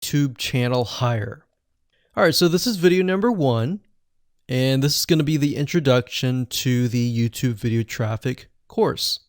YouTube channel hire. All right, so this is video number 1, and this is going to be the introduction to the YouTube video traffic course.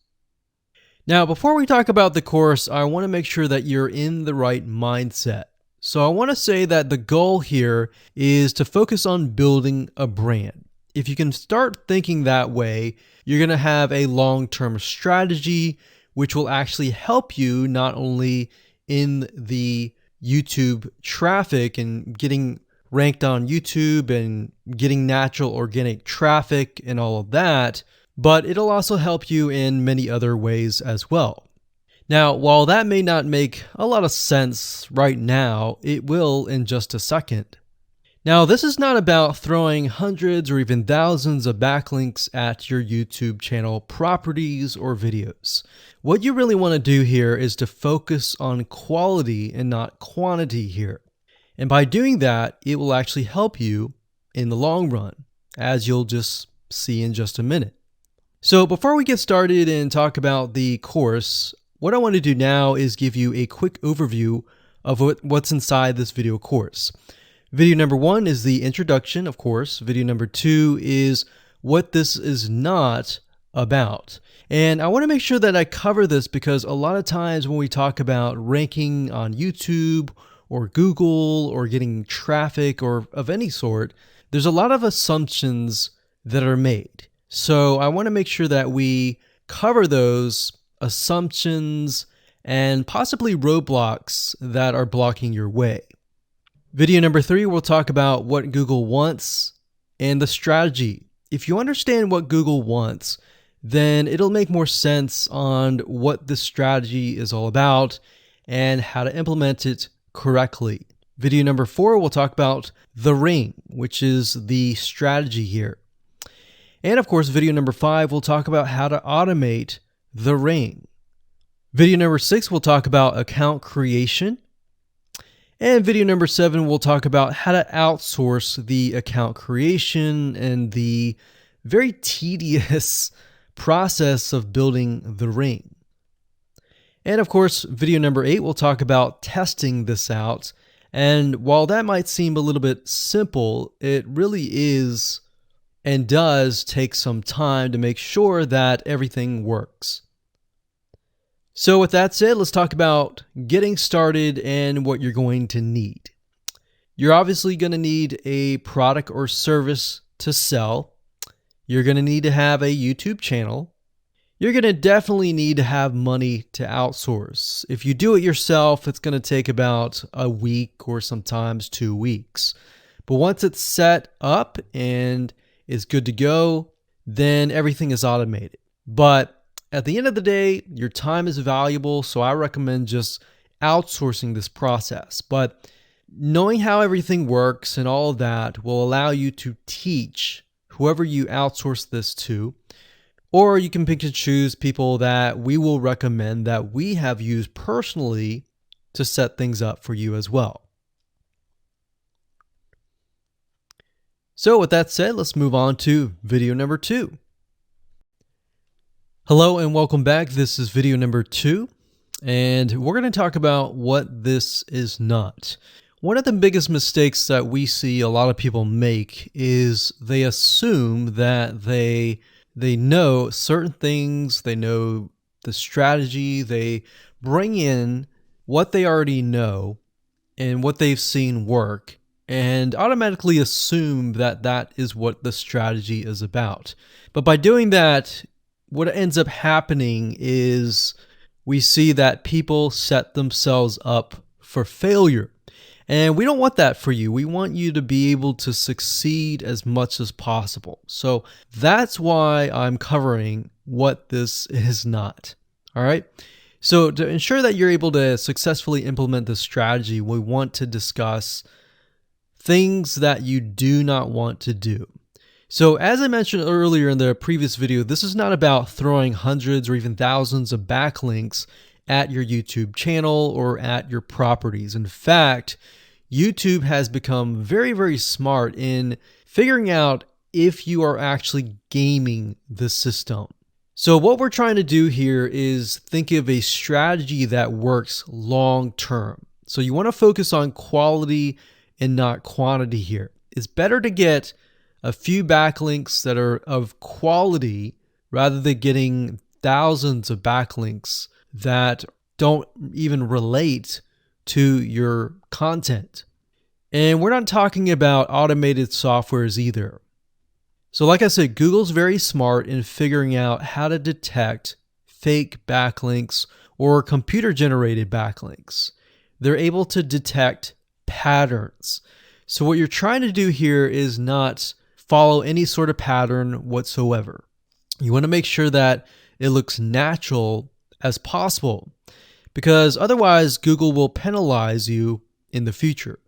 Now, before we talk about the course, I want to make sure that you're in the right mindset. So I want to say that the goal here is to focus on building a brand. If you can start thinking that way, you're going to have a long-term strategy, which will actually help you not only in the YouTube traffic and getting ranked on YouTube and getting natural organic traffic and all of that, but it'll also help you in many other ways as well. Now, while that may not make a lot of sense right now, it will in just a second. Now, this is not about throwing hundreds or even thousands of backlinks at your YouTube channel properties or videos. What you really want to do here is to focus on quality and not quantity here. And by doing that, it will actually help you in the long run, as you'll just see in just a minute. So before we get started and talk about the course, what I want to do now is give you a quick overview of what's inside this video course. Video number 1 is the introduction, of course. Video number 2 is what this is not about. And I want to make sure that I cover this because a lot of times when we talk about ranking on YouTube or Google or getting traffic or of any sort, there's a lot of assumptions that are made. So I want to make sure that we cover those assumptions and possibly roadblocks that are blocking your way. Video number 3, we'll talk about what Google wants and the strategy. If you understand what Google wants, then it'll make more sense on what the strategy is all about and how to implement it correctly. Video number 4, we'll talk about the ring, which is the strategy here. And of course, video number 5, we'll talk about how to automate the ring. Video number 6, we'll talk about account creation. And video number 7, we'll talk about how to outsource the account creation and the very tedious process of building the ring. And of course, video number 8, we'll talk about testing this out. And while that might seem a little bit simple, it really is and does take some time to make sure that everything works. So with that said, let's talk about getting started and what you're going to need. You're obviously going to need a product or service to sell. You're going to need to have a YouTube channel. You're going to definitely need to have money to outsource. If you do it yourself, it's going to take about a week or sometimes 2 weeks. But once it's set up and is good to go, then everything is automated. But at the end of the day, your time is valuable, so I recommend just outsourcing this process. But knowing how everything works and all of that will allow you to teach whoever you outsource this to, or you can pick and choose people that we will recommend that we have used personally to set things up for you as well. So with that said, let's move on to video number 2. Hello and welcome back. This is video number 2, and we're going to talk about what this is not. One of the biggest mistakes that we see a lot of people make is they assume that they know certain things, they know the strategy, they bring in what they already know and what they've seen work, and automatically assume that that is what the strategy is about. But by doing that, what ends up happening is we see that people set themselves up for failure. And we don't want that for you. We want you to be able to succeed as much as possible. So that's why I'm covering what this is not. All right. So to ensure that you're able to successfully implement this strategy, we want to discuss things that you do not want to do. So as I mentioned earlier in the previous video, this is not about throwing hundreds or even thousands of backlinks at your YouTube channel or at your properties. In fact, YouTube has become very, very smart in figuring out if you are actually gaming the system. So what we're trying to do here is think of a strategy that works long term. So you want to focus on quality and not quantity here. It's better to get a few backlinks that are of quality rather than getting thousands of backlinks that don't even relate to your content. And we're not talking about automated softwares either. So like I said, Google's very smart in figuring out how to detect fake backlinks or computer-generated backlinks. They're able to detect patterns. So what you're trying to do here is not follow any sort of pattern whatsoever. You want to make sure that it looks natural as possible, because otherwise Google will penalize you in the future.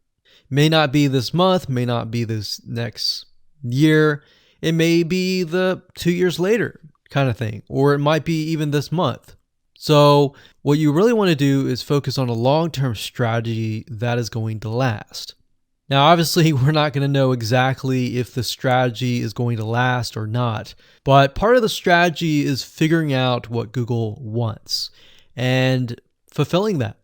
May not be this month, may not be this next year. It may be the 2 years later kind of thing, or it might be even this month. So what you really want to do is focus on a long-term strategy that is going to last. Now, obviously, we're not going to know exactly if the strategy is going to last or not, but part of the strategy is figuring out what Google wants and fulfilling that.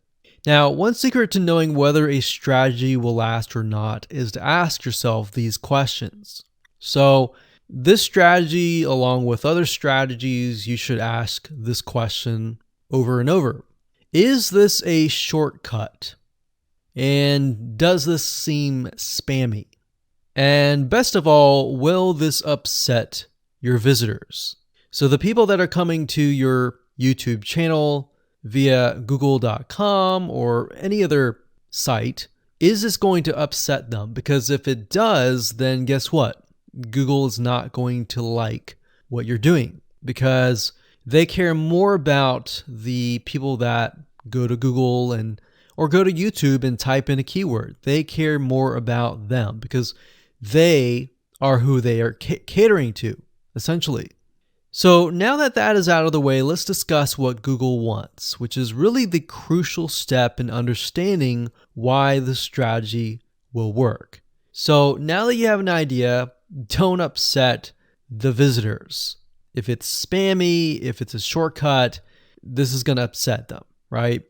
Now, one secret to knowing whether a strategy will last or not is to ask yourself these questions. So, this strategy, along with other strategies, you should ask this question over and over. Is this a shortcut? And does this seem spammy? And best of all, will this upset your visitors? So the people that are coming to your YouTube channel via google.com or any other site, is this going to upset them? Because if it does, then guess what? Google is not going to like what you're doing, because they care more about the people that go to Google or go to YouTube and type in a keyword. They care more about them because they are who they are catering to, essentially. So now that that is out of the way, let's discuss what Google wants, which is really the crucial step in understanding why the strategy will work. So now that you have an idea, don't upset the visitors. If it's spammy, if it's a shortcut, this is going to upset them, right?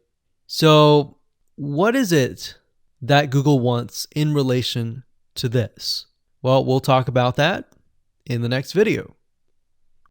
So what is it that Google wants in relation to this? Well, we'll talk about that in the next video.